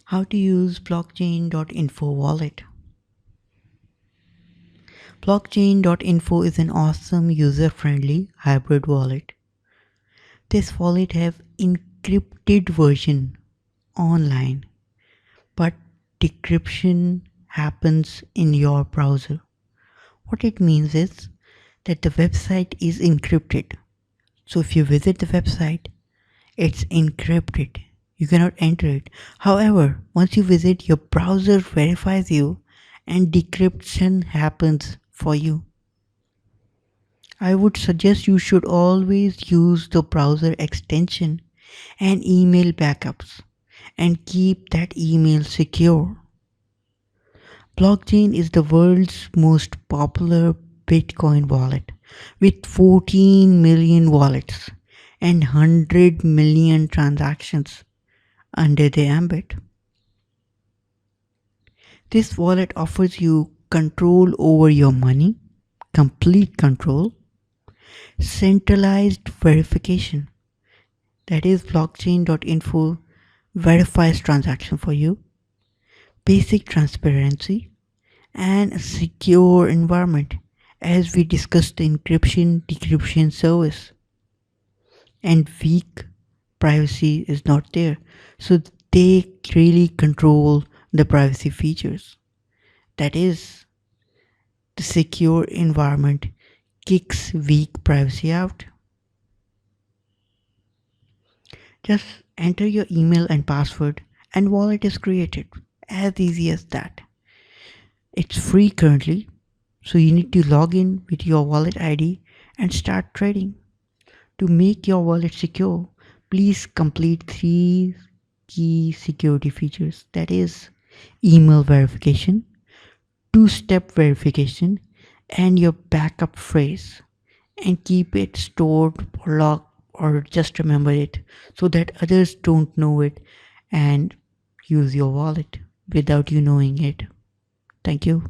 How to use blockchain.info wallet. Blockchain.info is an awesome user-friendly hybrid wallet. This wallet have encrypted version online, but decryption happens in your browser. What it means is that the website is encrypted. So if you visit the website, it's encrypted. You cannot enter it. However, once you visit, your browser verifies you and decryption happens for you. I would suggest you should always use the browser extension and email backups and keep that email secure. Blockchain is the world's most popular Bitcoin wallet with 14 million wallets and 100 million transactions under the ambit. This wallet offers you control over your money, complete control, centralized verification. That is blockchain.info verifies transaction for you, basic transparency, and a secure environment as we discussed the encryption decryption service. And weak privacy is not there. So they really control the privacy features. That is, the secure environment kicks weak privacy out. Just enter your email and password and wallet is created. As easy as that. It's free currently, so you need to log in with your wallet ID and start trading. To make your wallet secure, please complete three key security features, that is, email verification, two-step verification, and your backup phrase, and keep it stored or locked or just remember it so that others don't know it and use your wallet without you knowing it. Thank you.